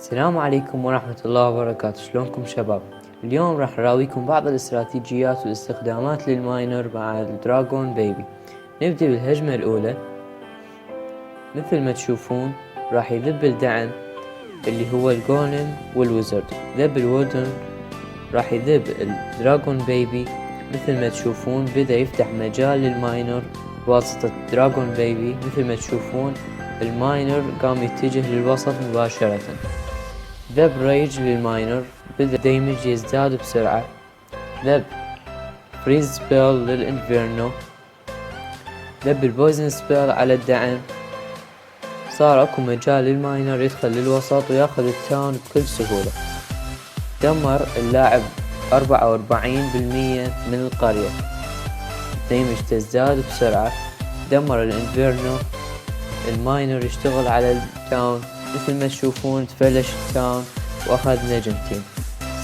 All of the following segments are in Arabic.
السلام عليكم ورحمة الله وبركاته. شلونكم شباب؟ اليوم راح نراويكم بعض الاستراتيجيات والاستخدامات للماينر مع الدراغون بيبي. نبدأ بالهجمة الأولى. مثل ما تشوفون راح يذب الدعم اللي هو الجولم والويزرد. ذب الودن راح يذب الدراغون بيبي. مثل ما تشوفون بدأ يفتح مجال للماينر بواسطة دراغون بيبي. مثل ما تشوفون الماينر قام يتجه للوسط مباشرة. ذب ريج للماينر، بدأ ديمج يزداد بسرعة. ذب فريز سبيل للانفيرنو. ذب البويزن سبيل على الدعم. صار اكو مجال للماينر يدخل للوسط وياخذ التاون بكل سهولة. دمر اللاعب 44% من القرية. ديمج تزداد بسرعة. دمر الانفيرنو. الماينر يشتغل على التاون. مثل ما تشوفون تفلش التاون واخذ نجمتين.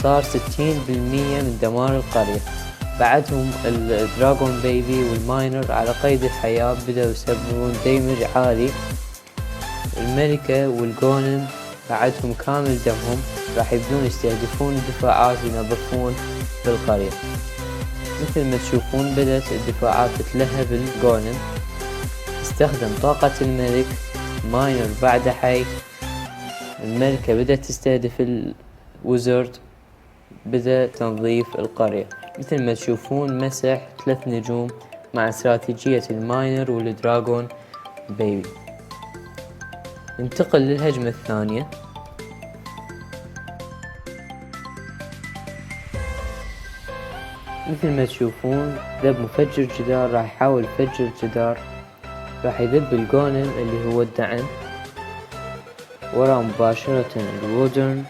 صار 60% من دمار القرية. بعدهم الدراغون بيبي والماينر على قيد الحياة بدأوا يسببون ديمج عالي. الملكة والجولم بعدهم كامل دمهم راح يبدون يستهدفون الدفاعات وينظفون بالقرية. مثل ما تشوفون بدأت الدفاعات تتلهب الجولم. استخدم طاقة الملك. ماينر بعد حي. الملكة بدأت تستهدف الويزرد. بدأ تنظيف القرية. مثل ما تشوفون مسح 3 نجوم مع استراتيجية الماينر والدراغون بيبي. ننتقل للهجمة الثانية. مثل ما تشوفون ذب مفجر جدار راح يحاول يفجر الجدار. راح يذب الجولم اللي هو الدعم. ورا مباشرة الوودرن.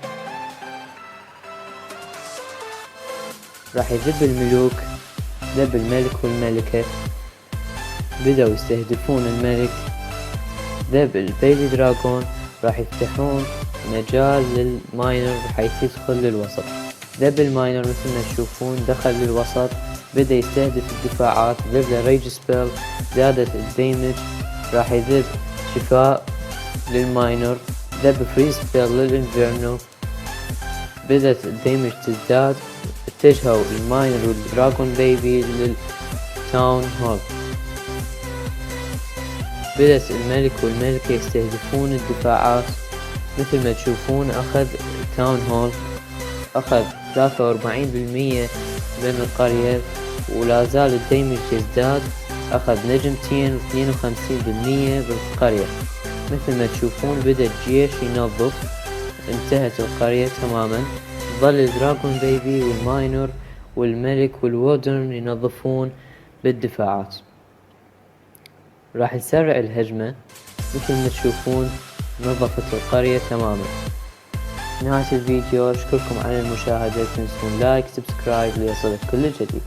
راح يذب الملوك. ذب الملك والملكة. بدأوا يستهدفون الملك. ذب البيبي دراغون. راح يفتحون مجال للماينر بحيث يدخل للوسط. ذب الماينر مثل ما تشوفون دخل للوسط. بدأ يستهدف الدفاعات. ذب الريج سبيل زادت الديمج. راح يذب شفاء للماينر. ذب فريز سبيل للانفيرنو. بدأت الديمج تزداد. اتجهوا الماينر والدراغون بيبي للتاون هول. بدأت الملك والملكة يستهدفون الدفاعات. مثل ما تشوفون أخذ التاون هول. أخذ 43% من القرية ولا زال الديمج يزداد. أخذ نجمتين و52% بالقرية. مثل ما تشوفون بدأ الجيش ينظف. انتهت القرية تماما. ظل الدراغون بيبي والماينر والملك والودرن ينظفون بالدفاعات. راح نسرع الهجمة. مثل ما تشوفون نظفت القرية تماما. نهاية الفيديو. أشكركم على المشاهدة. تنسون لايك سبسكرايب ليصلك كل جديد.